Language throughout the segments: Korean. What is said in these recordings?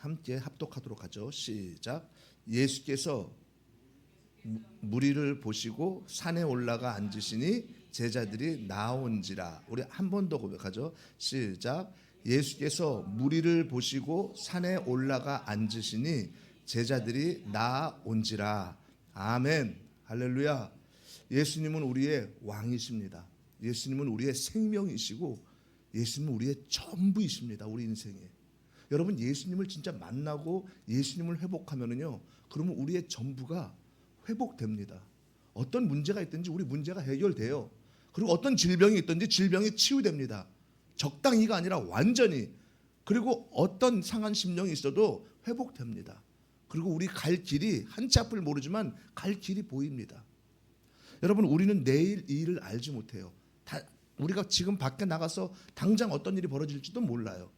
함께 합독하도록 하죠. 시작. 예수께서 무리를 보시고 산에 올라가 앉으시니 제자들이 나온지라. 우리 한 번 더 고백하죠. 시작. 예수께서 무리를 보시고 산에 올라가 앉으시니 제자들이 나온지라. 아멘. 할렐루야. 예수님은 우리의 왕이십니다. 예수님은 우리의 생명이시고 예수님은 우리의 전부이십니다. 우리 인생에. 여러분, 예수님을 진짜 만나고 예수님을 회복하면은요, 그러면 우리의 전부가 회복됩니다. 어떤 문제가 있든지 우리 문제가 해결돼요. 그리고 어떤 질병이 있든지 질병이 치유됩니다. 적당히가 아니라 완전히. 그리고 어떤 상한 심령이 있어도 회복됩니다. 그리고 우리 갈 길이 한치 앞을 모르지만 갈 길이 보입니다. 여러분, 우리는 내일 이 일을 알지 못해요. 우리가 지금 밖에 나가서 당장 어떤 일이 벌어질지도 몰라요.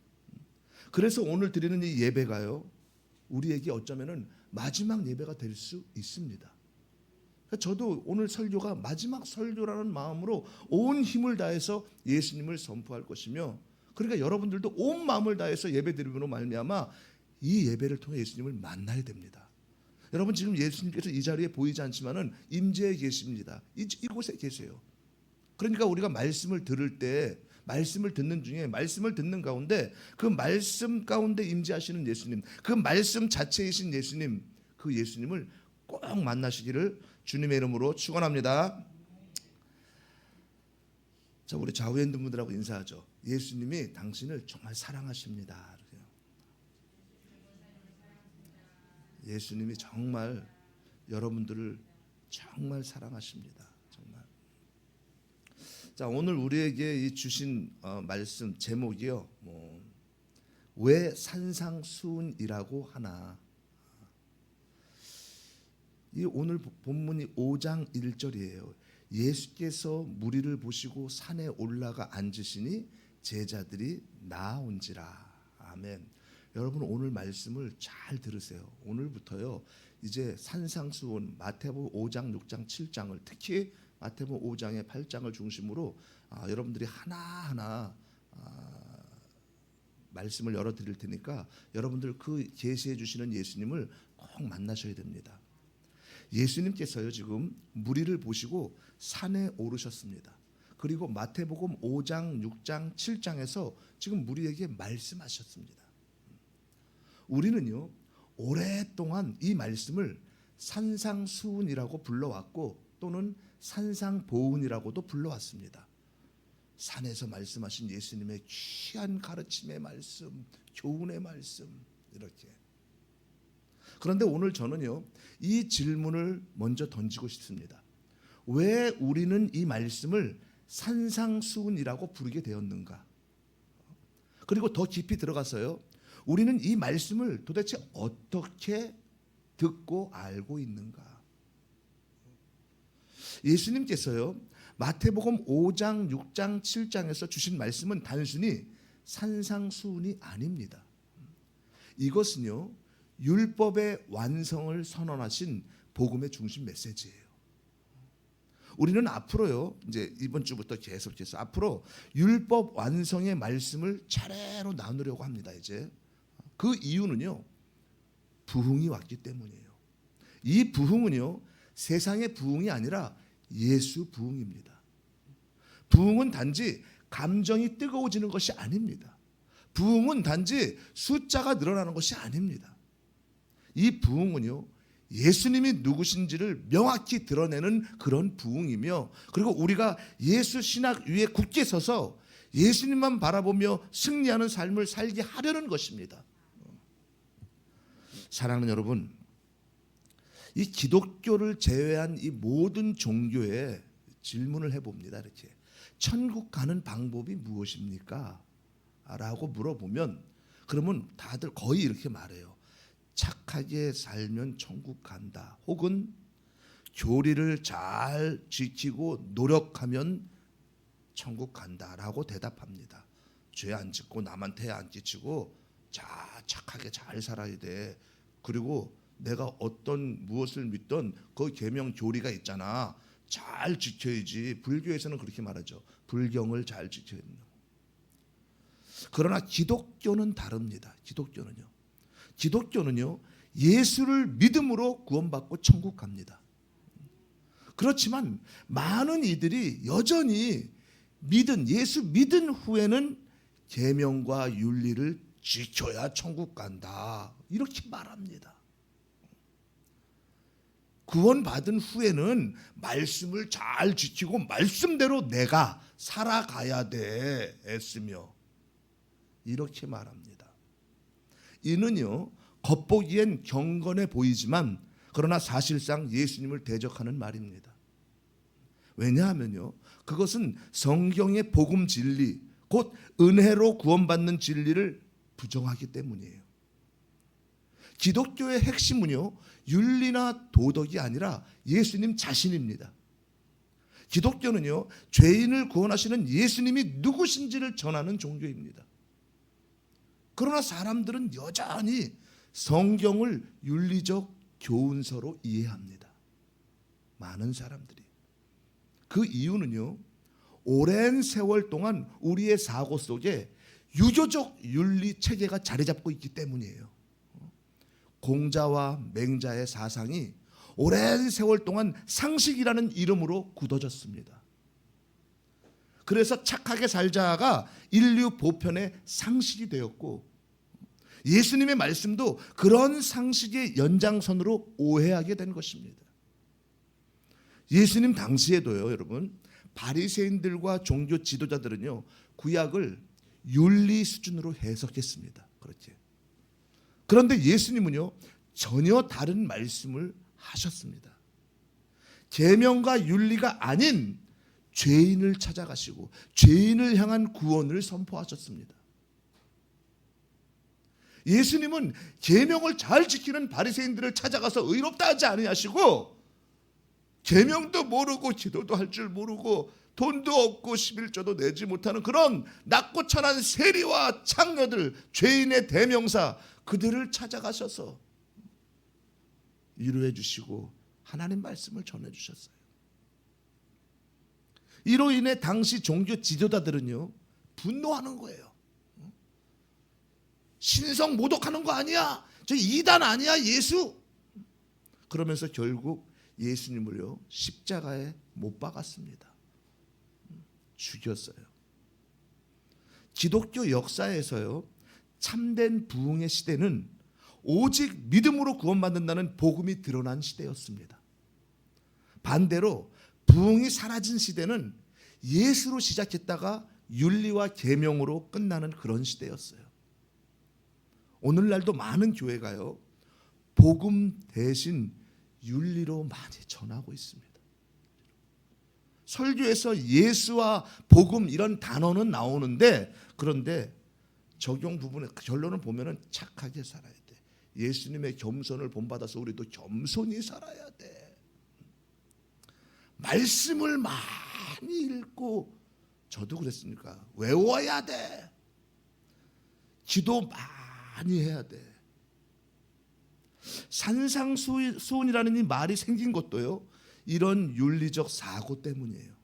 그래서 오늘 드리는 이 예배가요, 우리에게 어쩌면은 마지막 예배가 될 수 있습니다. 저도 오늘 설교가 마지막 설교라는 마음으로 온 힘을 다해서 예수님을 선포할 것이며, 그러니까 여러분들도 온 마음을 다해서 예배드림으로 말미암아 이 예배를 통해 예수님을 만나야 됩니다. 여러분, 지금 예수님께서 이 자리에 보이지 않지만은 임재해 계십니다. 이곳에 계세요. 그러니까 우리가 말씀을 들을 때, 말씀을 듣는 중에, 말씀을 듣는 가운데 그 말씀 가운데 임재하시는 예수님, 그 말씀 자체이신 예수님, 그 예수님을 꼭 만나시기를 주님의 이름으로 축원합니다. 자, 우리 좌우에 있는 분들하고 인사하죠. 예수님이 당신을 정말 사랑하십니다. 예수님이 정말 여러분들을 정말 사랑하십니다. 정말. 자, 오늘 우리에게 이 주신 말씀 제목이요, 왜 산상수훈이라고 하나. 이 오늘 본문이 5장 1절이에요. 예수께서 무리를 보시고 산에 올라가 앉으시니 제자들이 나온지라. 아멘. 여러분, 오늘 말씀을 잘 들으세요. 오늘부터요, 이제 산상수훈 마태복음 5장, 6장, 7장을, 특히 마태복음 5장의 8장을 중심으로 여러분들이 하나하나 말씀을 열어드릴 테니까 여러분들 그 계시해 주시는 예수님을 꼭 만나셔야 됩니다. 예수님께서요, 지금 무리를 보시고 산에 오르셨습니다. 그리고 마태복음 5장, 6장, 7장에서 지금 무리에게 말씀하셨습니다. 우리는요, 오랫동안 이 말씀을 산상수훈이라고 불러왔고 또는 산상보훈이라고도 불러왔습니다. 산에서 말씀하신 예수님의 귀한 가르침의 말씀, 교훈의 말씀, 이렇게. 그런데 오늘 저는요, 이 질문을 먼저 던지고 싶습니다. 왜 우리는 이 말씀을 산상수훈이라고 부르게 되었는가? 그리고 더 깊이 들어가서요, 우리는 이 말씀을 도대체 어떻게 듣고 알고 있는가? 예수님께서요, 마태복음 5장, 6장, 7장에서 주신 말씀은 단순히 산상수훈이 아닙니다. 이것은요, 율법의 완성을 선언하신 복음의 중심 메시지예요. 우리는 앞으로요, 이제 이번 주부터 계속해서 앞으로 율법 완성의 말씀을 차례로 나누려고 합니다. 이제 그 이유는요, 부흥이 왔기 때문이에요. 이 부흥은요, 세상의 부흥이 아니라 예수 부흥입니다. 부흥은 단지 감정이 뜨거워지는 것이 아닙니다. 부흥은 단지 숫자가 늘어나는 것이 아닙니다. 이 부흥은요, 예수님이 누구신지를 명확히 드러내는 그런 부흥이며, 그리고 우리가 예수 신학 위에 굳게 서서 예수님만 바라보며 승리하는 삶을 살게 하려는 것입니다. 사랑하는 여러분, 이 기독교를 제외한 이 모든 종교에 질문을 해봅니다. 이렇게 천국 가는 방법이 무엇입니까? 라고 물어보면, 그러면 다들 거의 이렇게 말해요. 착하게 살면 천국 간다. 혹은 교리를 잘 지키고 노력하면 천국 간다라고 대답합니다. 죄 안 짓고 남한테 안 끼치고 착하게 잘 살아야 돼. 그리고 내가 어떤 무엇을 믿던 그 계명 교리가 있잖아, 잘 지켜야지. 불교에서는 그렇게 말하죠. 불경을 잘 지켜야 된다. 그러나 기독교는 다릅니다. 기독교는요, 기독교는요, 예수를 믿음으로 구원받고 천국 갑니다. 그렇지만 많은 이들이 여전히 예수 믿은 후에는 계명과 윤리를 지켜야 천국 간다, 이렇게 말합니다. 구원받은 후에는 말씀을 잘 지키고 말씀대로 내가 살아가야 돼 했으며, 이렇게 말합니다. 이는요, 겉보기엔 경건해 보이지만 그러나 사실상 예수님을 대적하는 말입니다. 왜냐하면요, 그것은 성경의 복음 진리, 곧 은혜로 구원받는 진리를 부정하기 때문이에요. 기독교의 핵심은요, 윤리나 도덕이 아니라 예수님 자신입니다. 기독교는요, 죄인을 구원하시는 예수님이 누구신지를 전하는 종교입니다. 그러나 사람들은 여전히 성경을 윤리적 교훈서로 이해합니다. 많은 사람들이. 그 이유는요, 오랜 세월 동안 우리의 사고 속에 유교적 윤리 체계가 자리 잡고 있기 때문이에요. 공자와 맹자의 사상이 오랜 세월 동안 상식이라는 이름으로 굳어졌습니다. 그래서 착하게 살자가 인류 보편의 상식이 되었고, 예수님의 말씀도 그런 상식의 연장선으로 오해하게 된 것입니다. 예수님 당시에도요, 여러분, 바리새인들과 종교 지도자들은요, 구약을 윤리 수준으로 해석했습니다. 그렇지. 그런데 예수님은요, 전혀 다른 말씀을 하셨습니다. 계명과 윤리가 아닌 죄인을 찾아가시고 죄인을 향한 구원을 선포하셨습니다. 예수님은 계명을 잘 지키는 바리새인들을 찾아가서 의롭다 하지 아니하시고, 계명도 모르고 기도도 할 줄 모르고 돈도 없고 11조도 내지 못하는 그런 낮고 천한 세리와 창녀들, 죄인의 대명사, 그들을 찾아가셔서 위로해 주시고 하나님 말씀을 전해 주셨어요. 이로 인해 당시 종교 지도자들은요, 분노하는 거예요. 신성 모독하는 거 아니야? 저 이단 아니야, 예수? 그러면서 결국 예수님을요, 십자가에 못 박았습니다. 죽였어요. 기독교 역사에서요, 참된 부흥의 시대는 오직 믿음으로 구원받는다는 복음이 드러난 시대였습니다. 반대로 부흥이 사라진 시대는 예수로 시작했다가 윤리와 계명으로 끝나는 그런 시대였어요. 오늘날도 많은 교회가요, 복음 대신 윤리로 많이 전하고 있습니다. 설교에서 예수와 복음 이런 단어는 나오는데, 그런데 적용 부분에 결론을 보면은 착하게 살아야 돼. 예수님의 겸손을 본받아서 우리도 겸손히 살아야 돼. 말씀을 많이 읽고, 저도 그랬으니까 외워야 돼. 기도 많이 해야 돼. 산상수훈이라는 이 말이 생긴 것도요, 이런 윤리적 사고 때문이에요.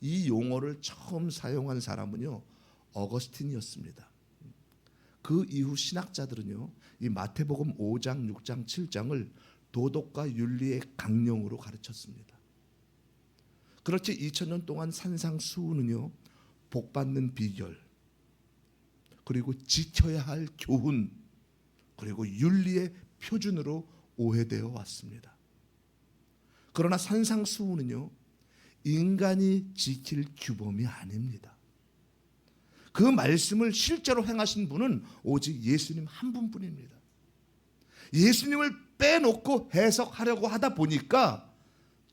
이 용어를 처음 사용한 사람은요, 어거스틴이었습니다. 그 이후 신학자들은요, 이 마태복음 5장, 6장, 7장을 도덕과 윤리의 강령으로 가르쳤습니다. 그렇게 2000년 동안 산상수훈은요, 복받는 비결, 그리고 지켜야 할 교훈, 그리고 윤리의 표준으로 오해되어 왔습니다. 그러나 산상수훈은요, 인간이 지킬 규범이 아닙니다. 그 말씀을 실제로 행하신 분은 오직 예수님 한 분뿐입니다. 예수님을 빼놓고 해석하려고 하다 보니까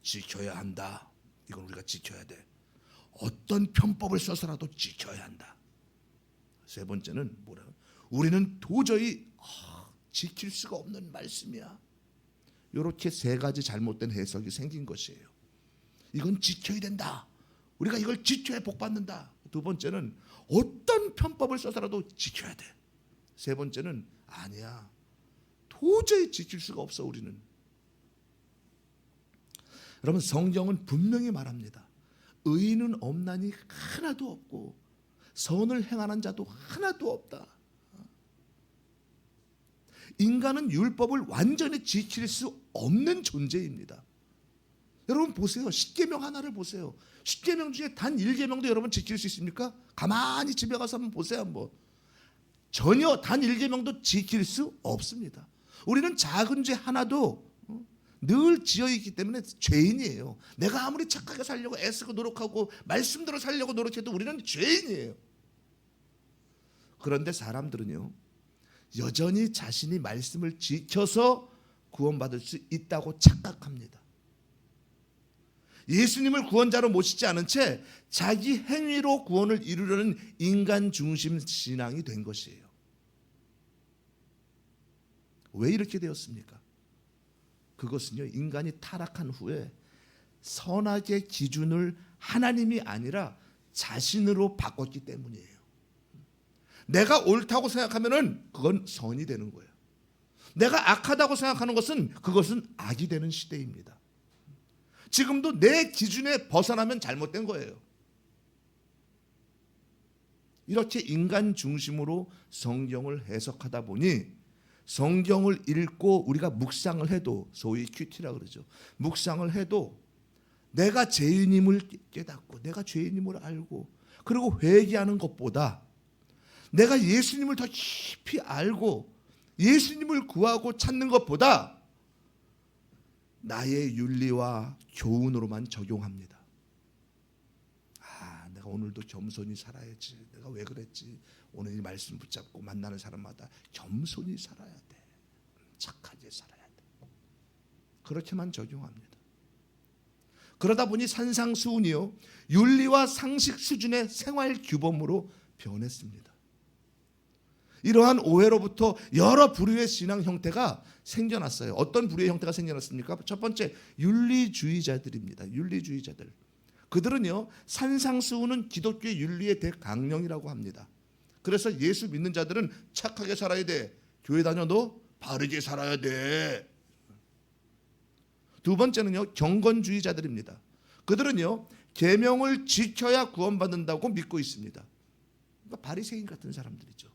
지켜야 한다. 이건 우리가 지켜야 돼. 어떤 편법을 써서라도 지켜야 한다. 세 번째는 뭐라고? 우리는 도저히 지킬 수가 없는 말씀이야. 이렇게 세 가지 잘못된 해석이 생긴 것이에요. 이건 지켜야 된다. 우리가 이걸 지켜야 복받는다. 두 번째는 어떤 편법을 써서라도 지켜야 돼. 세 번째는 아니야. 도저히 지킬 수가 없어, 우리는. 여러분, 성경은 분명히 말합니다. 의인은 없나니 하나도 없고 선을 행하는 자도 하나도 없다. 인간은 율법을 완전히 지킬 수 없는 존재입니다. 여러분 보세요. 10계명 하나를 보세요. 10계명 중에 단 1계명도 여러분 지킬 수 있습니까? 가만히 집에 가서 한번 보세요. 한번. 전혀 단 1계명도 지킬 수 없습니다. 우리는 작은 죄 하나도 늘 지어있기 때문에 죄인이에요. 내가 아무리 착하게 살려고 애쓰고 노력하고 말씀대로 살려고 노력해도 우리는 죄인이에요. 그런데 사람들은요, 여전히 자신이 말씀을 지켜서 구원받을 수 있다고 착각합니다. 예수님을 구원자로 모시지 않은 채 자기 행위로 구원을 이루려는 인간 중심 신앙이 된 것이에요. 왜 이렇게 되었습니까? 그것은요, 인간이 타락한 후에 선악의 기준을 하나님이 아니라 자신으로 바꿨기 때문이에요. 내가 옳다고 생각하면은 그건 선이 되는 거예요. 내가 악하다고 생각하는 것은 그것은 악이 되는 시대입니다. 지금도 내 기준에 벗어나면 잘못된 거예요. 이렇게 인간 중심으로 성경을 해석하다 보니 성경을 읽고 우리가 묵상을 해도, 소위 큐티라 그러죠. 묵상을 해도 내가 죄인임을 깨닫고 내가 죄인임을 알고 그리고 회개하는 것보다 내가 예수님을 더 깊이 알고 예수님을 구하고 찾는 것보다 나의 윤리와 교훈으로만 적용합니다. 내가 오늘도 겸손히 살아야지. 내가 왜 그랬지? 오늘 이 말씀 붙잡고 만나는 사람마다 겸손히 살아야 돼. 착하게 살아야 돼. 그렇게만 적용합니다. 그러다 보니 산상수훈이요, 윤리와 상식 수준의 생활 규범으로 변했습니다. 이러한 오해로부터 여러 부류의 신앙 형태가 생겨났어요. 어떤 부류의 형태가 생겨났습니까? 첫 번째, 윤리주의자들입니다. 윤리주의자들. 그들은요, 산상수훈은 기독교의 윤리의 대강령이라고 합니다. 그래서 예수 믿는 자들은 착하게 살아야 돼. 교회 다녀도 바르게 살아야 돼. 두 번째는요, 경건주의자들입니다. 그들은요, 계명을 지켜야 구원받는다고 믿고 있습니다. 그러니까 바리새인 같은 사람들이죠.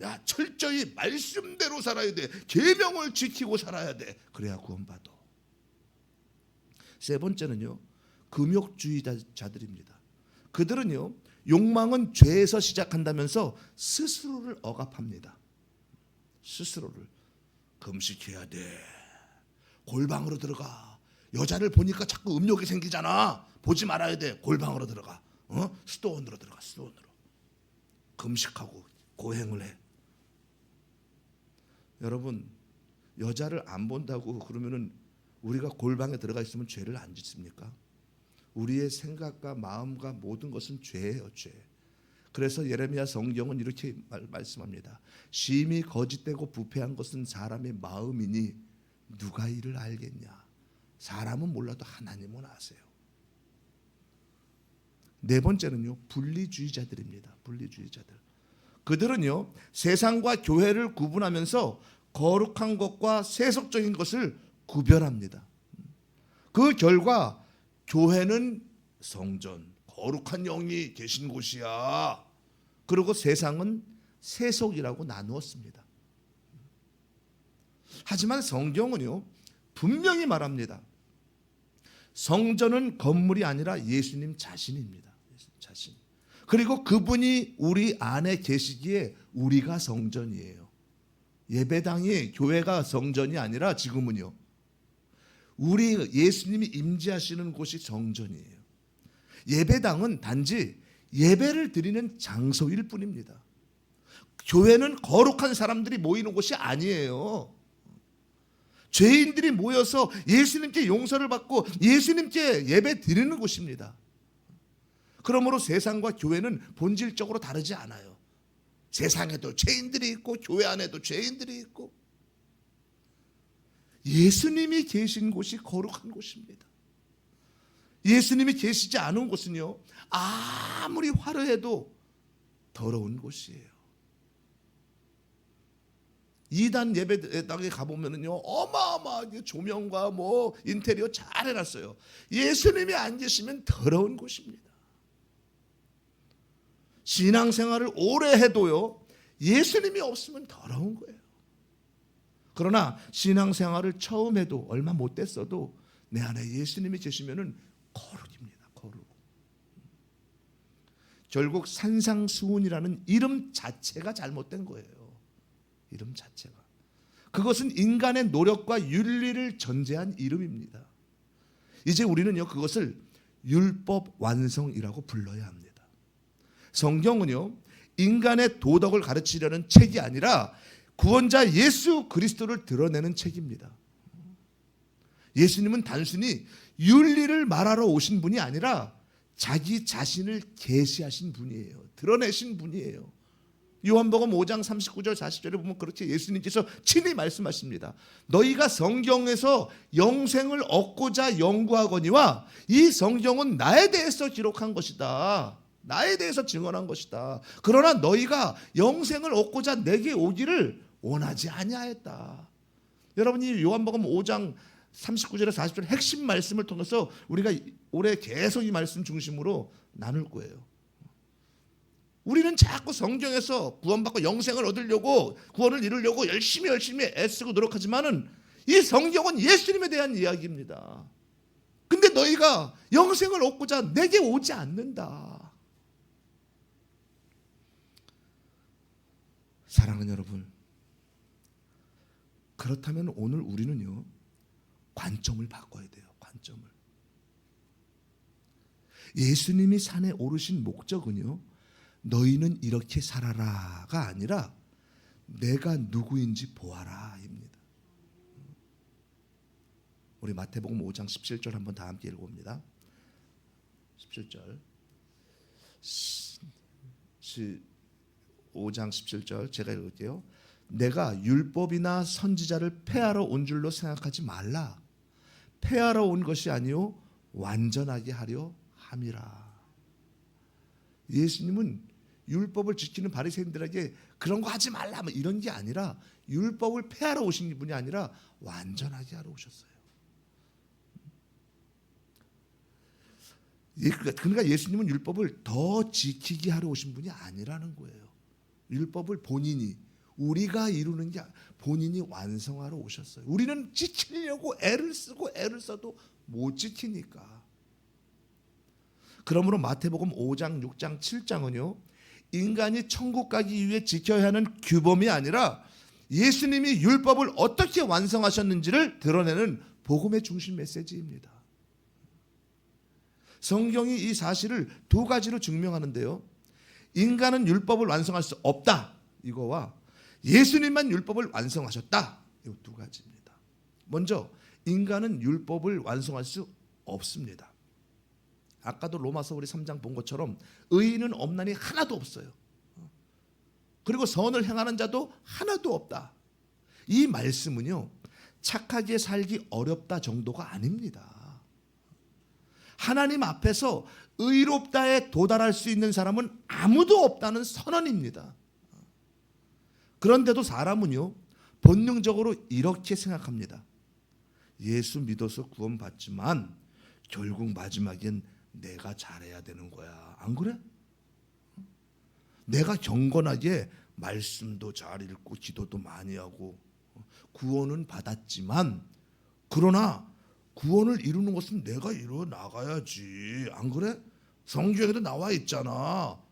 야, 철저히 말씀대로 살아야 돼. 계명을 지키고 살아야 돼. 그래야 구원받아. 세 번째는요, 금욕주의자들입니다. 그들은요, 욕망은 죄에서 시작한다면서 스스로를 억압합니다. 스스로를 금식해야 돼. 골방으로 들어가. 여자를 보니까 자꾸 음욕이 생기잖아. 보지 말아야 돼. 골방으로 들어가. 수도원으로 들어가. 수도원으로. 금식하고 고행을 해. 여러분, 여자를 안 본다고 그러면은 우리가 골방에 들어가 있으면 죄를 안 짓습니까? 우리의 생각과 마음과 모든 것은 죄예요, 죄. 그래서 예레미야 성경은 이렇게 말씀합니다. 심히 거짓되고 부패한 것은 사람의 마음이니 누가 이를 알겠냐? 사람은 몰라도 하나님은 아세요. 네 번째는요, 분리주의자들입니다. 분리주의자들. 그들은요, 세상과 교회를 구분하면서 거룩한 것과 세속적인 것을 구별합니다. 그 결과 교회는 성전, 거룩한 영이 계신 곳이야. 그리고 세상은 세속이라고 나누었습니다. 하지만 성경은요, 분명히 말합니다. 성전은 건물이 아니라 예수님 자신입니다. 자신. 그리고 그분이 우리 안에 계시기에 우리가 성전이에요. 예배당이 교회가 성전이 아니라 지금은요, 우리 예수님이 임재하시는 곳이 성전이에요. 예배당은 단지 예배를 드리는 장소일 뿐입니다. 교회는 거룩한 사람들이 모이는 곳이 아니에요. 죄인들이 모여서 예수님께 용서를 받고 예수님께 예배 드리는 곳입니다. 그러므로 세상과 교회는 본질적으로 다르지 않아요. 세상에도 죄인들이 있고 교회 안에도 죄인들이 있고, 예수님이 계신 곳이 거룩한 곳입니다. 예수님이 계시지 않은 곳은요, 아무리 화려해도 더러운 곳이에요. 이단 예배당에 가보면은요, 어마어마하게 조명과 뭐 인테리어 잘 해놨어요. 예수님이 안 계시면 더러운 곳입니다. 신앙생활을 오래 해도요, 예수님이 없으면 더러운 거예요. 그러나 신앙생활을 처음 해도 얼마 못 됐어도 내 안에 예수님이 계시면은 거룩입니다. 거룩. 결국 산상수훈이라는 이름 자체가 잘못된 거예요. 이름 자체가. 그것은 인간의 노력과 윤리를 전제한 이름입니다. 이제 우리는요, 그것을 율법 완성이라고 불러야 합니다. 성경은요, 인간의 도덕을 가르치려는 책이 아니라 구원자 예수 그리스도를 드러내는 책입니다. 예수님은 단순히 윤리를 말하러 오신 분이 아니라 자기 자신을 계시하신 분이에요. 드러내신 분이에요. 요한복음 5장 39절 40절에 보면 그렇게 예수님께서 친히 말씀하십니다. 너희가 성경에서 영생을 얻고자 연구하거니와 이 성경은 나에 대해서 기록한 것이다. 나에 대해서 증언한 것이다. 그러나 너희가 영생을 얻고자 내게 오기를 원하지 아니하였다. 여러분이 요한복음 5장 39절에 40절 핵심 말씀을 통해서 우리가 올해 계속 이 말씀 중심으로 나눌 거예요. 우리는 자꾸 성경에서 구원받고 영생을 얻으려고 구원을 이루려고 열심히 애쓰고 노력하지만은 이 성경은 예수님에 대한 이야기입니다. 근데 너희가 영생을 얻고자 내게 오지 않는다. 사랑하는 여러분, 그렇다면 오늘 우리는요, 관점을 바꿔야 돼요. 관점을. 예수님이 산에 오르신 목적은요, 너희는 이렇게 살아라가 아니라 내가 누구인지 보아라입니다. 우리 마태복음 5장 17절 한번 다 함께 읽어봅니다. 17절 5장 17절 제가 읽을게요. 내가 율법이나 선지자를 폐하러 온 줄로 생각하지 말라. 폐하러 온 것이 아니요 완전하게 하려 함이라. 예수님은 율법을 지키는 바리새인들에게 그런 거 하지 말라 뭐 이런 게 아니라 율법을 폐하러 오신 분이 아니라 완전하게 하러 오셨어요. 그러니까 예수님은 율법을 더 지키게 하러 오신 분이 아니라는 거예요. 율법을 본인이 우리가 이루는 게 본인이 완성하러 오셨어요. 우리는 지키려고 애를 쓰고 애를 써도 못 지키니까. 그러므로 마태복음 5장, 6장, 7장은요. 인간이 천국 가기 위해 지켜야 하는 규범이 아니라 예수님이 율법을 어떻게 완성하셨는지를 드러내는 복음의 중심 메시지입니다. 성경이 이 사실을 두 가지로 증명하는데요. 인간은 율법을 완성할 수 없다. 이거와 예수님만 율법을 완성하셨다. 이 두 가지입니다. 먼저 인간은 율법을 완성할 수 없습니다. 아까도 로마서 우리 3장 본 것처럼 의인은 없나니 하나도 없어요. 그리고 선을 행하는 자도 하나도 없다. 이 말씀은요, 착하게 살기 어렵다 정도가 아닙니다. 하나님 앞에서 의롭다에 도달할 수 있는 사람은 아무도 없다는 선언입니다. 그런데도 사람은요, 본능적으로 이렇게 생각합니다. 예수 믿어서 구원받지만 결국 마지막엔 내가 잘해야 되는 거야. 안 그래? 내가 경건하게 말씀도 잘 읽고 기도도 많이 하고 구원은 받았지만 그러나 구원을 이루는 것은 내가 이루어 나가야지. 안 그래? 성경에도 나와 있잖아.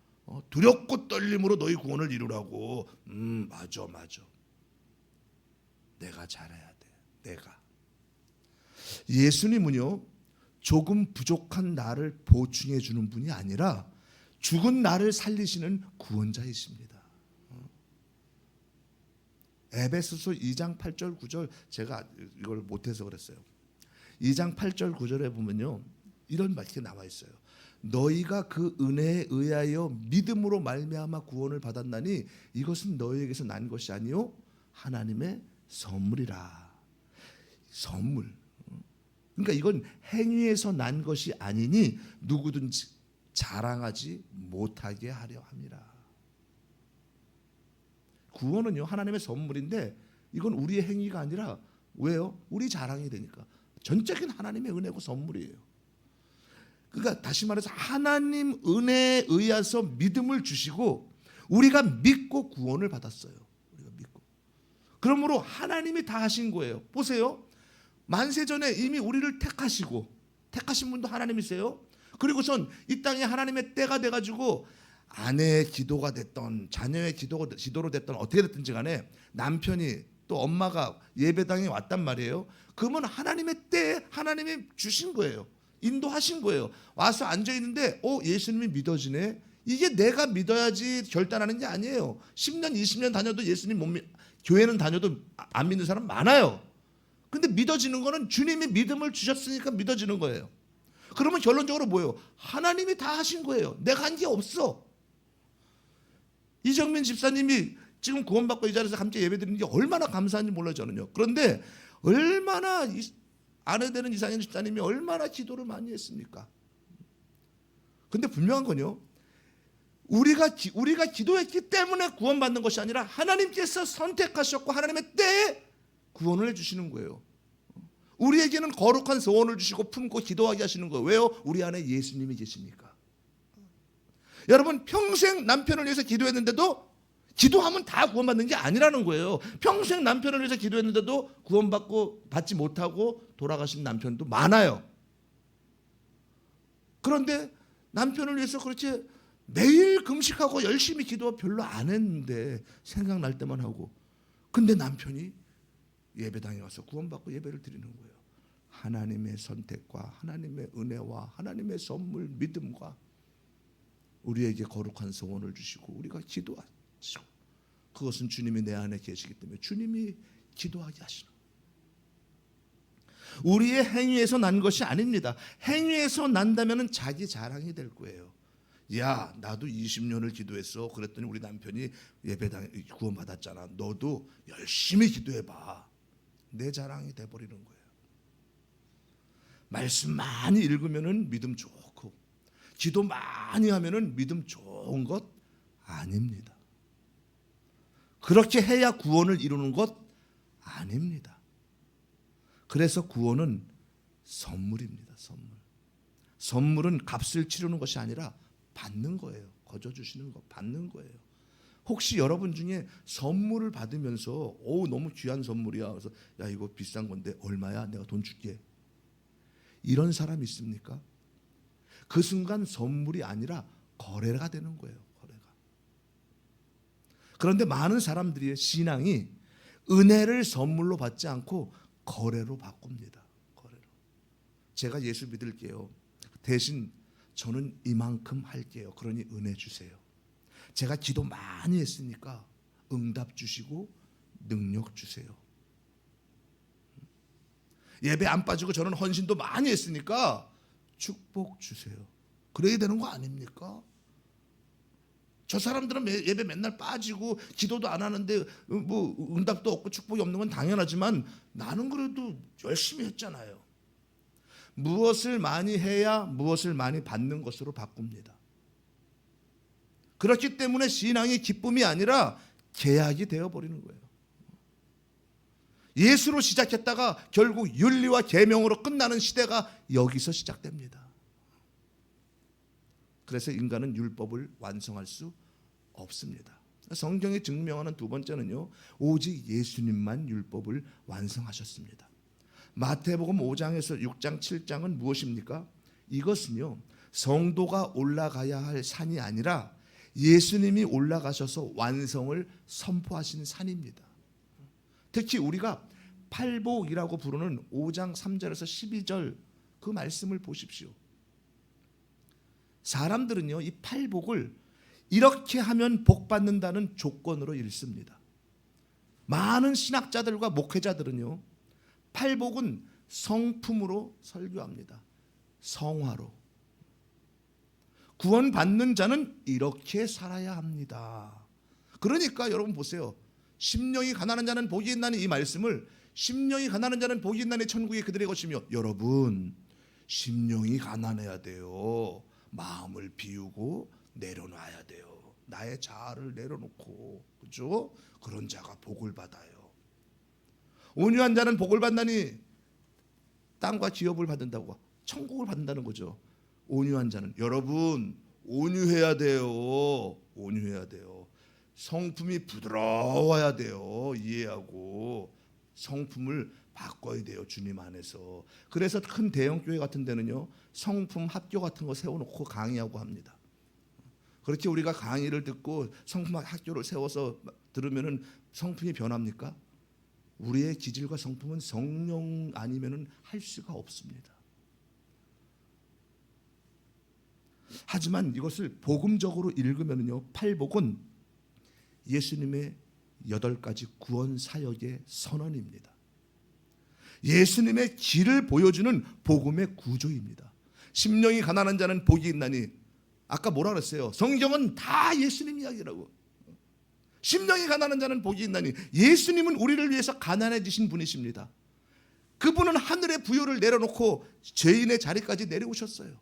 두렵고 떨림으로 너희 구원을 이루라고. 맞아. 내가 잘해야 돼. 내가. 예수님은요, 조금 부족한 나를 보충해 주는 분이 아니라 죽은 나를 살리시는 구원자이십니다. 에베소서 2장 8절 9절 제가 이걸 못해서 그랬어요. 2장 8절 9절에 보면요, 이런 말이 나와 있어요. 너희가 그 은혜에 의하여 믿음으로 말미암아 구원을 받았나니 이것은 너희에게서 난 것이 아니요 하나님의 선물이라. 선물. 그러니까 이건 행위에서 난 것이 아니니 누구든지 자랑하지 못하게 하려 함이라. 구원은요, 하나님의 선물인데 이건 우리의 행위가 아니라 왜요? 우리 자랑이 되니까. 전적인 하나님의 은혜고 선물이에요. 그러니까 다시 말해서 하나님 은혜에 의해서 믿음을 주시고 우리가 믿고 구원을 받았어요. 우리가 믿고. 그러므로 하나님이 다 하신 거예요. 보세요. 만세전에 이미 우리를 택하시고, 택하신 분도 하나님이세요. 그리고선 이 땅에 하나님의 때가 돼가지고 아내의 기도가 됐던, 자녀의 기도로 됐던, 어떻게 됐든지 간에 남편이 또 엄마가 예배당에 왔단 말이에요. 그러면 하나님의 때에 하나님이 주신 거예요. 인도하신 거예요. 와서 앉아있는데 예수님이 믿어지네. 이게 내가 믿어야지 결단하는 게 아니에요. 10년 20년 다녀도 예수님 교회는 다녀도 안 믿는 사람 많아요. 근데 믿어지는 거는 주님이 믿음을 주셨으니까 믿어지는 거예요. 그러면 결론적으로 뭐예요? 하나님이 다 하신 거예요. 내가 한 게 없어. 이정민 집사님이 지금 구원받고 이 자리에서 함께 예배드리는 게 얼마나 감사한지 몰라요, 저는요. 그런데 얼마나 아내 되는 이상현 집사님이 얼마나 기도를 많이 했습니까? 근데 분명한 건요, 우리가 기도했기 때문에 구원받는 것이 아니라 하나님께서 선택하셨고 하나님의 때에 구원을 해주시는 거예요. 우리에게는 거룩한 소원을 주시고 품고 기도하게 하시는 거예요. 왜요? 우리 안에 예수님이 계시니까. 여러분, 평생 남편을 위해서 기도했는데도 기도하면 다 구원받는 게 아니라는 거예요. 평생 남편을 위해서 기도했는데도 받지 못하고 돌아가신 남편도 많아요. 그런데 남편을 위해서 그렇지 매일 금식하고 열심히 기도 별로 안 했는데 생각날 때만 하고, 근데 남편이 예배당에 와서 구원받고 예배를 드리는 거예요. 하나님의 선택과 하나님의 은혜와 하나님의 선물, 믿음과 우리에게 거룩한 소원을 주시고 우리가 기도하시고, 그것은 주님이 내 안에 계시기 때문에 주님이 기도하게 하시는 거예요. 우리의 행위에서 난 것이 아닙니다. 행위에서 난다면 자기 자랑이 될 거예요. 야, 나도 20년을 기도했어. 그랬더니 우리 남편이 예배당에 구원받았잖아. 너도 열심히 기도해봐. 내 자랑이 돼버리는 거예요. 말씀 많이 읽으면 믿음 좋고, 기도 많이 하면 믿음 좋은 것 아닙니다. 그렇게 해야 구원을 이루는 것 아닙니다. 그래서 구원은 선물입니다. 선물은 값을 치르는 것이 아니라 받는 거예요. 거저 주시는 거, 받는 거예요. 혹시 여러분 중에 선물을 받으면서 너무 귀한 선물이야, 그래서 야, 이거 비싼 건데 얼마야? 내가 돈 줄게. 이런 사람 있습니까? 그 순간 선물이 아니라 거래가 되는 거예요. 거래가. 그런데 많은 사람들의 신앙이 은혜를 선물로 받지 않고 거래로 바꿉니다. 거래로. 제가 예수 믿을게요. 대신 저는 이만큼 할게요. 그러니 은혜 주세요. 제가 기도 많이 했으니까 응답 주시고 능력 주세요. 예배 안 빠지고 저는 헌신도 많이 했으니까 축복 주세요. 그래야 되는 거 아닙니까? 저 사람들은 예배 맨날 빠지고 기도도 안 하는데 뭐 응답도 없고 축복이 없는 건 당연하지만 나는 그래도 열심히 했잖아요. 무엇을 많이 해야 무엇을 많이 받는 것으로 바꿉니다. 그렇기 때문에 신앙이 기쁨이 아니라 계약이 되어버리는 거예요. 예수로 시작했다가 결국 윤리와 계명으로 끝나는 시대가 여기서 시작됩니다. 그래서 인간은 율법을 완성할 수 없습니다. 성경이 증명하는 두 번째는요, 오직 예수님만 율법을 완성하셨습니다. 마태복음 5장에서 6장 7장은 무엇입니까? 이것은요, 성도가 올라가야 할 산이 아니라 예수님이 올라가셔서 완성을 선포하신 산입니다. 특히 우리가 팔복이라고 부르는 5장 3절에서 12절 그 말씀을 보십시오. 사람들은요, 이 팔복을 이렇게 하면 복 받는다는 조건으로 읽습니다. 많은 신학자들과 목회자들은요, 팔복은 성품으로 설교합니다. 성화로. 구원받는 자는 이렇게 살아야 합니다. 그러니까 여러분 보세요. 심령이 가난한 자는 복이 있나니, 이 말씀을 심령이 가난한 자는 복이 있나니 천국이 그들의 것이며, 여러분 심령이 가난해야 돼요. 마음을 비우고 내려놔야 돼요. 나의 자아를 내려놓고, 그렇죠? 그런 자가 복을 받아요. 온유한 자는 복을 받나니, 땅과 기업을 받는다고 천국을 받는다는 거죠. 온유한 자는, 여러분 온유해야 돼요. 온유해야 돼요. 성품이 부드러워야 돼요. 이해하고 성품을 바꿔야 돼요. 주님 안에서. 그래서 큰 대형 교회 같은 데는요, 성품 학교 같은 거 세워놓고 강의하고 합니다. 그렇게 우리가 강의를 듣고 성품 학교를 세워서 들으면은 성품이 변합니까? 우리의 기질과 성품은 성령 아니면은 할 수가 없습니다. 하지만 이것을 복음적으로 읽으면요, 팔복은 예수님의 8가지 구원 사역의 선언입니다. 예수님의 길을 보여주는 복음의 구조입니다. 심령이 가난한 자는 복이 있나니, 아까 뭐라 그랬어요? 성경은 다 예수님 이야기라고. 심령이 가난한 자는 복이 있나니, 예수님은 우리를 위해서 가난해지신 분이십니다. 그분은 하늘의 부요를 내려놓고 죄인의 자리까지 내려오셨어요.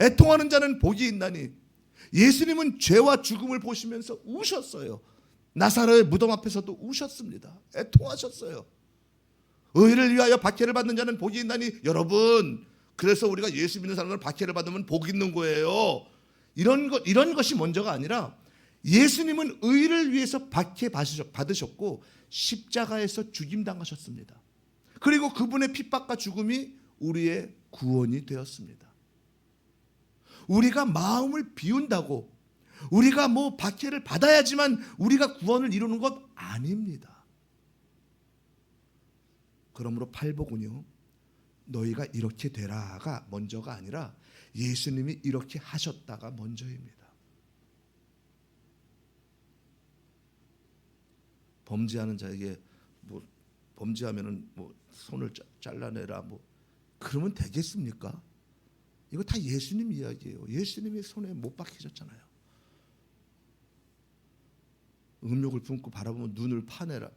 애통하는 자는 복이 있나니, 예수님은 죄와 죽음을 보시면서 우셨어요. 나사로의 무덤 앞에서도 우셨습니다. 애통하셨어요. 의를 위하여 박해를 받는 자는 복이 있나니, 여러분, 그래서 우리가 예수 믿는 사람들은 박해를 받으면 복 있는 거예요. 이런 것이 먼저가 아니라, 예수님은 의를 위해서 박해 받으셨고 십자가에서 죽임당하셨습니다. 그리고 그분의 핍박과 죽음이 우리의 구원이 되었습니다. 우리가 마음을 비운다고 우리가 뭐 박해를 받아야지만 우리가 구원을 이루는 것 아닙니다. 그러므로 팔복은요, 너희가 이렇게 되라가 먼저가 아니라 예수님이 이렇게 하셨다가 먼저입니다. 범죄하는 자에게 뭐 범죄하면은 뭐 손을 잘라내라 뭐 그러면 되겠습니까? 이거 다 예수님 이야기예요. 예수님의 손에 못 박히셨잖아요. 음욕을 품고 바라보면 눈을 파내라.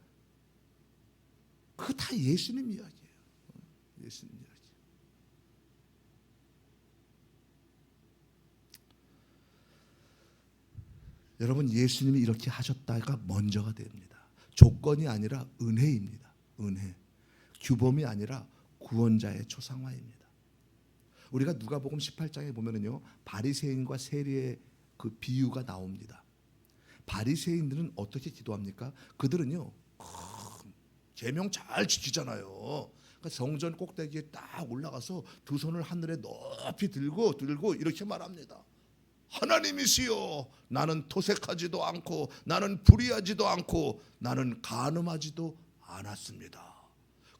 그거 다 예수님 이야기예요. 예수님 이야기. 여러분, 예수님이 이렇게 하셨다가 먼저가 됩니다. 조건이 아니라 은혜입니다. 은혜. 규범이 아니라 구원자의 초상화입니다. 우리가 누가복음 18장에 보면은요, 바리새인과 세리의 그 비유가 나옵니다. 바리새인들은 어떻게 기도합니까? 그들은요, 계명 잘 지키잖아요. 그러니까 성전 꼭대기에 딱 올라가서 두 손을 하늘에 높이 들고 이렇게 말합니다. 하나님이시여, 나는 토색하지도 않고 나는 불의하지도 않고 나는 간음하지도 않았습니다.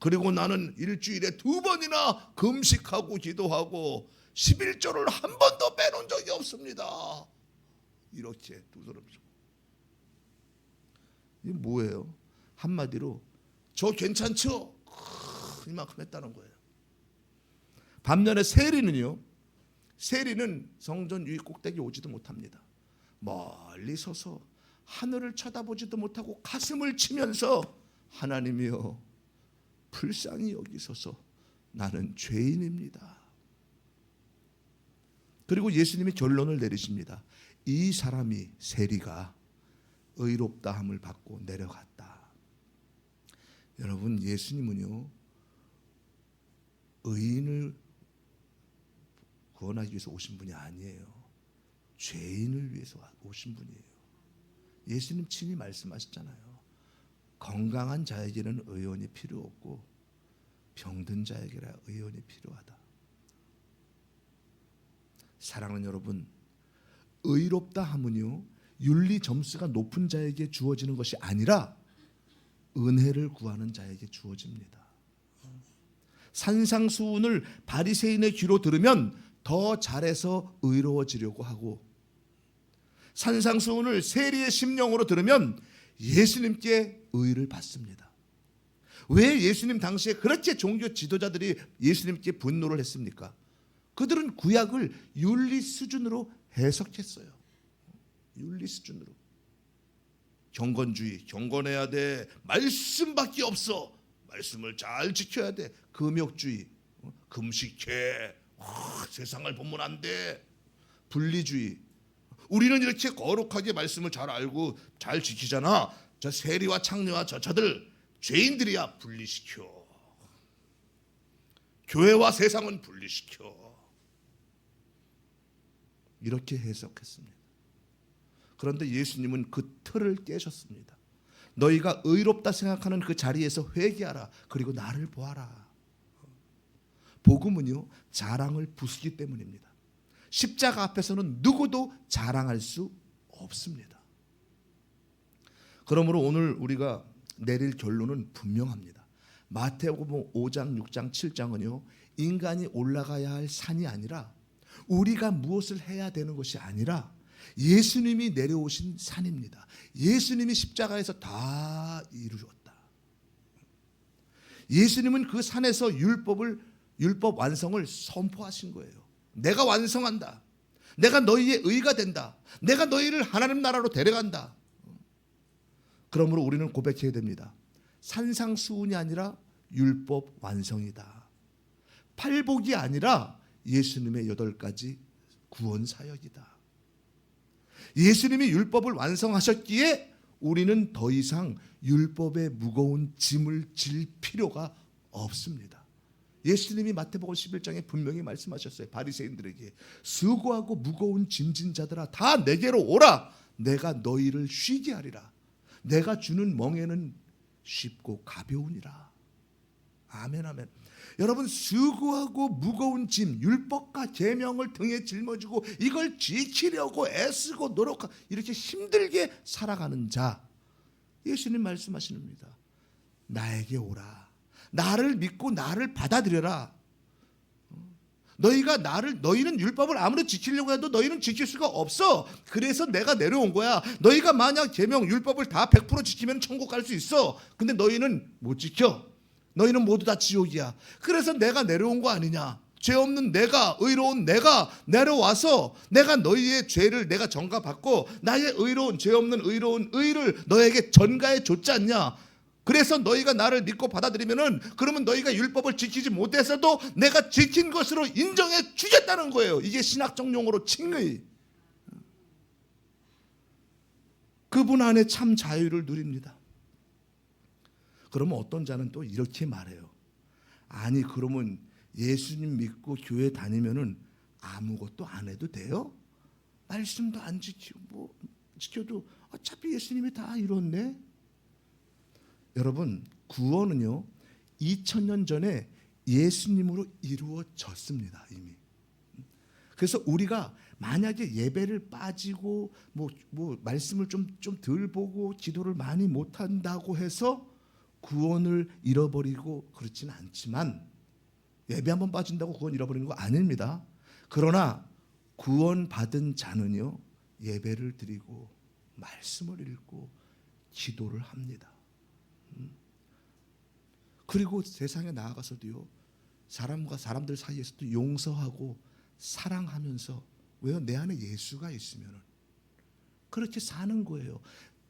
그리고 나는 일주일에 2번이나 금식하고 기도하고 11조를 한 번도 빼놓은 적이 없습니다. 이렇게 두 손을 들고. 이게 뭐예요? 한마디로 저 괜찮죠? 이만큼 했다는 거예요. 반면에 세리는요, 세리는 성전 위 꼭대기 오지도 못합니다. 멀리 서서 하늘을 쳐다보지도 못하고 가슴을 치면서 하나님이여 불쌍히 여기소서, 나는 죄인입니다. 그리고 예수님이 결론을 내리십니다. 이 사람이, 세리가 의롭다함을 받고 내려갔다. 여러분, 예수님은요, 의인을 구원하기 위해서 오신 분이 아니에요. 죄인을 위해서 오신 분이에요. 예수님 친히 말씀하셨잖아요. 건강한 자에게는 의원이 필요 없고 병든 자에게라 의원이 필요하다. 사랑하는 여러분, 의롭다 함은요, 윤리 점수가 높은 자에게 주어지는 것이 아니라 은혜를 구하는 자에게 주어집니다. 산상수훈을 바리새인의 귀로 들으면 더 잘해서 의로워지려고 하고, 산상수훈을 세리의 심령으로 들으면 예수님께 의를 받습니다. 왜 예수님 당시에 그렇게 종교 지도자들이 예수님께 분노를 했습니까? 그들은 구약을 윤리 수준으로 해석했어요. 윤리 수준으로. 경건주의, 경건해야 돼. 말씀밖에 없어. 말씀을 잘 지켜야 돼. 금욕주의, 금식해. 세상을 보면 안 돼. 분리주의. 우리는 이렇게 거룩하게 말씀을 잘 알고 잘 지키잖아. 저 세리와 창녀와 저들 죄인들이야. 분리시켜. 교회와 세상은 분리시켜. 이렇게 해석했습니다. 그런데 예수님은 그 틀을 깨셨습니다. 너희가 의롭다 생각하는 그 자리에서 회개하라. 그리고 나를 보아라. 복음은요, 자랑을 부수기 때문입니다. 십자가 앞에서는 누구도 자랑할 수 없습니다. 그러므로 오늘 우리가 내릴 결론은 분명합니다. 마태복음 5장, 6장, 7장은요, 인간이 올라가야 할 산이 아니라 우리가 무엇을 해야 되는 것이 아니라 예수님이 내려오신 산입니다. 예수님이 십자가에서 다 이루었다. 예수님은 그 산에서 율법 완성을 선포하신 거예요. 내가 완성한다. 내가 너희의 의가 된다. 내가 너희를 하나님 나라로 데려간다. 그러므로 우리는 고백해야 됩니다. 산상수훈이 아니라 율법 완성이다. 팔복이 아니라 예수님의 8가지 구원 사역이다. 예수님이 율법을 완성하셨기에 우리는 더 이상 율법의 무거운 짐을 질 필요가 없습니다. 예수님이 마태복음 11장에 분명히 말씀하셨어요. 바리새인들에게 수고하고 무거운 짐진 자들아 다 내게로 오라. 내가 너희를 쉬게 하리라. 내가 주는 멍에는 쉽고 가벼우니라. 아멘 아멘. 여러분, 수고하고 무거운 짐, 율법과 계명을 등에 짊어지고 이걸 지키려고 애쓰고 노력하고 이렇게 힘들게 살아가는 자, 예수님 말씀하십니다. 나에게 오라. 나를 믿고 나를 받아들여라. 너희는 율법을 아무리 지키려고 해도 너희는 지킬 수가 없어. 그래서 내가 내려온 거야. 너희가 만약 계명 율법을 다 100% 지키면 천국 갈 수 있어. 근데 너희는 못 지켜. 너희는 모두 다 지옥이야. 그래서 내가 내려온 거 아니냐. 죄 없는 내가, 의로운 내가 내려와서 내가 너희의 죄를 내가 전가받고 나의 의로운, 죄 없는 의로운 의를 너에게 전가해 줬지 않냐. 그래서 너희가 나를 믿고 받아들이면은 그러면 너희가 율법을 지키지 못했어도 내가 지킨 것으로 인정해 주겠다는 거예요. 이게 신학적 용어로 칭의. 그분 안에 참 자유를 누립니다. 그러면 어떤 자는 또 이렇게 말해요. 아니 그러면 예수님 믿고 교회 다니면은 아무것도 안 해도 돼요? 말씀도 안 지키고 지켜도 어차피 예수님이 다 이뤘네. 여러분, 구원은요 2000년 전에 예수님으로 이루어졌습니다. 이미. 그래서 우리가 만약에 예배를 빠지고 뭐 말씀을 좀 덜 보고 기도를 많이 못한다고 해서 구원을 잃어버리고 그렇지는 않지만, 예배 한번 빠진다고 구원 잃어버리는 거 아닙니다. 그러나 구원받은 자는요 예배를 드리고 말씀을 읽고 기도를 합니다. 그리고 세상에 나아가서도요 사람들 사이에서도 용서하고 사랑하면서, 왜요? 내 안에 예수가 있으면 그렇게 사는 거예요.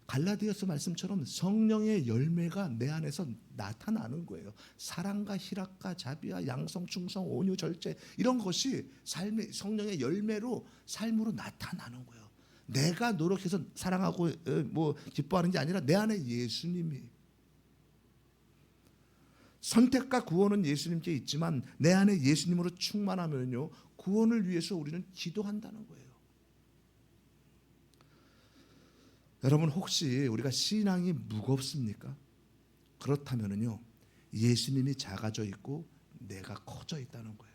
갈라디아서 말씀처럼 성령의 열매가 내 안에서 나타나는 거예요. 사랑과 희락과 자비와 양성, 충성, 온유, 절제, 이런 것이 삶의 성령의 열매로 삶으로 나타나는 거예요. 내가 노력해서 사랑하고 기뻐하는 게 아니라 내 안에 예수님이. 선택과 구원은 예수님께 있지만 내 안에 예수님으로 충만하면요 구원을 위해서 우리는 기도한다는 거예요. 여러분, 혹시 우리가 신앙이 무겁습니까? 그렇다면요 예수님이 작아져 있고 내가 커져 있다는 거예요.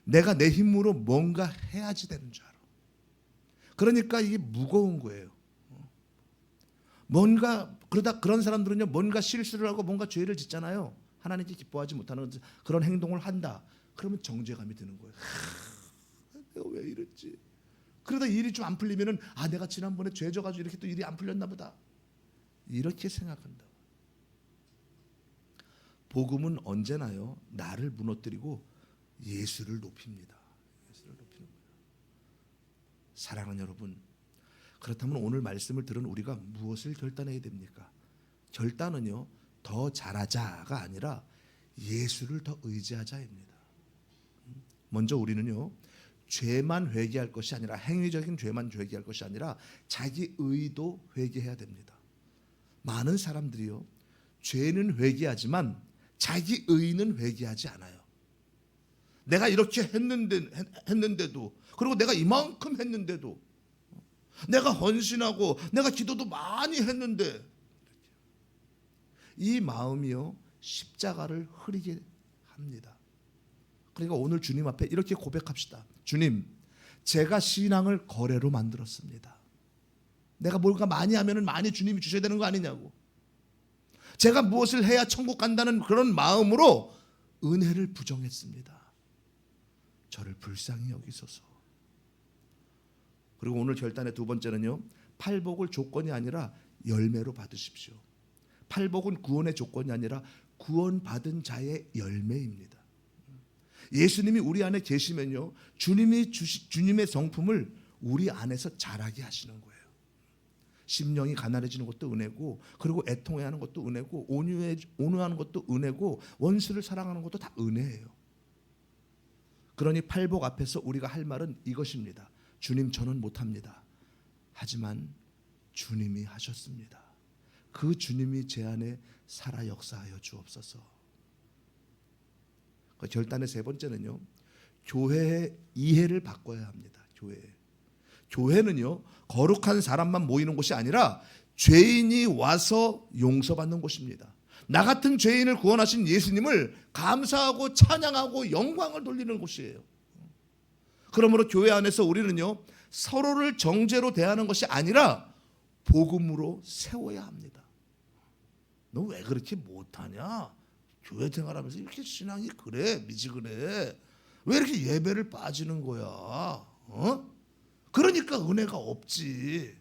내가 내 힘으로 뭔가 해야지 되는 줄 알아. 그러니까 이게 무거운 거예요. 그런 사람들은요 뭔가 실수를 하고 뭔가 죄를 짓잖아요. 하나님께 기뻐하지 못하는 그런 행동을 한다. 그러면 정죄감이 드는 거예요. 내가 왜 이랬지? 그러다 일이 좀 안 풀리면은 내가 지난번에 죄 져가지고 이렇게 또 일이 안 풀렸나 보다. 이렇게 생각한다. 복음은 언제나요 나를 무너뜨리고 예수를 높입니다. 예수를 높이는 거예요. 사랑하는 여러분, 그렇다면 오늘 말씀을 들은 우리가 무엇을 결단해야 됩니까? 결단은요 더 잘하자가 아니라 예수를 더 의지하자입니다. 먼저 우리는요 죄만 회개할 것이 아니라, 행위적인 죄만 회개할 것이 아니라 자기 의도 회개해야 됩니다. 많은 사람들이요 죄는 회개하지만 자기 의는 회개하지 않아요. 내가 이렇게 했는데도, 그리고 내가 이만큼 했는데도, 내가 헌신하고 내가 기도도 많이 했는데 이 마음이요 십자가를 흐리게 합니다. 그러니까 오늘 주님 앞에 이렇게 고백합시다. 주님, 제가 신앙을 거래로 만들었습니다. 내가 뭔가 많이 하면 많이 주님이 주셔야 되는 거 아니냐고. 제가 무엇을 해야 천국 간다는 그런 마음으로 은혜를 부정했습니다. 저를 불쌍히 여기소서. 그리고 오늘 결단의 두 번째는요, 팔복을 조건이 아니라 열매로 받으십시오. 팔복은 구원의 조건이 아니라 구원받은 자의 열매입니다. 예수님이 우리 안에 계시면요, 주님의 성품을 우리 안에서 자라게 하시는 거예요. 심령이 가난해지는 것도 은혜고, 그리고 애통해하는 것도 은혜고, 온유하는 것도 은혜고, 원수를 사랑하는 것도 다 은혜예요. 그러니 팔복 앞에서 우리가 할 말은 이것입니다. 주님, 저는 못합니다. 하지만 주님이 하셨습니다. 그 주님이 제 안에 살아 역사하여 주옵소서. 결단의 세 번째는요, 교회의 이해를 바꿔야 합니다. 교회는요, 거룩한 사람만 모이는 곳이 아니라 죄인이 와서 용서받는 곳입니다. 나 같은 죄인을 구원하신 예수님을 감사하고 찬양하고 영광을 돌리는 곳이에요. 그러므로 교회 안에서 우리는요, 서로를 정죄로 대하는 것이 아니라 복음으로 세워야 합니다. 너 왜 그렇게 못하냐? 교회 생활하면서 이렇게 신앙이 그래 미지근해. 왜 이렇게 예배를 빠지는 거야? 그러니까 은혜가 없지.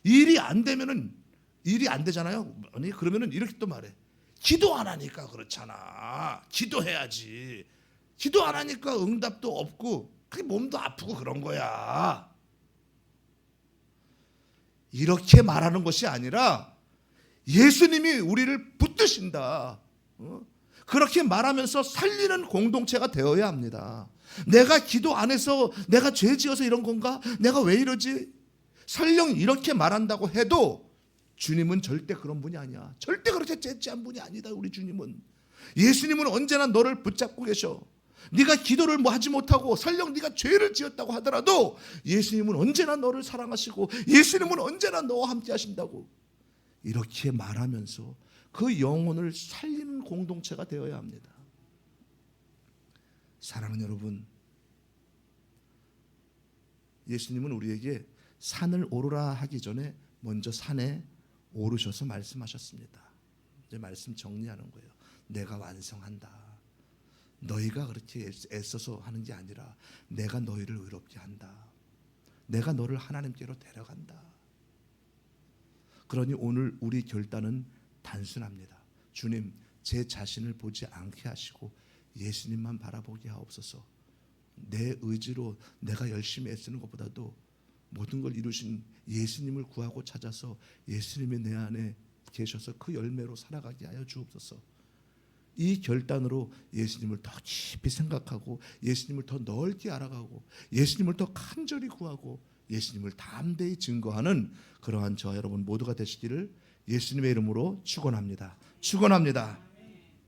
일이 안 되잖아요. 아니 그러면은 이렇게 또 말해. 기도 안 하니까 그렇잖아. 기도해야지. 기도 안 하니까 응답도 없고 그게 몸도 아프고 그런 거야. 이렇게 말하는 것이 아니라 예수님이 우리를 붙드신다. 그렇게 말하면서 살리는 공동체가 되어야 합니다. 내가 기도 안 해서 내가 죄 지어서 이런 건가? 내가 왜 이러지? 설령 이렇게 말한다고 해도 주님은 절대 그런 분이 아니야. 절대 그렇게 째째한 분이 아니다. 우리 주님은. 예수님은 언제나 너를 붙잡고 계셔. 네가 기도를 하지 못하고 설령 네가 죄를 지었다고 하더라도 예수님은 언제나 너를 사랑하시고 예수님은 언제나 너와 함께 하신다고. 이렇게 말하면서 그 영혼을 살리는 공동체가 되어야 합니다. 사랑하는 여러분, 예수님은 우리에게 산을 오르라 하기 전에 먼저 산에 오르셔서 말씀하셨습니다. 이제 말씀 정리하는 거예요. 내가 완성한다. 너희가 그렇게 애써서 하는 게 아니라 내가 너희를 의롭게 한다. 내가 너를 하나님께로 데려간다. 그러니 오늘 우리 결단은 단순합니다. 주님, 제 자신을 보지 않게 하시고 예수님만 바라보게 하옵소서. 내 의지로 내가 열심히 애쓰는 것보다도 모든 걸 이루신 예수님을 구하고 찾아서 예수님이 내 안에 계셔서 그 열매로 살아가게 하여 주옵소서. 이 결단으로 예수님을 더 깊이 생각하고 예수님을 더 넓게 알아가고 예수님을 더 간절히 구하고 예수님을 담대히 증거하는 그러한 저와 여러분 모두가 되시기를 예수님의 이름으로 축원합니다. 축원합니다.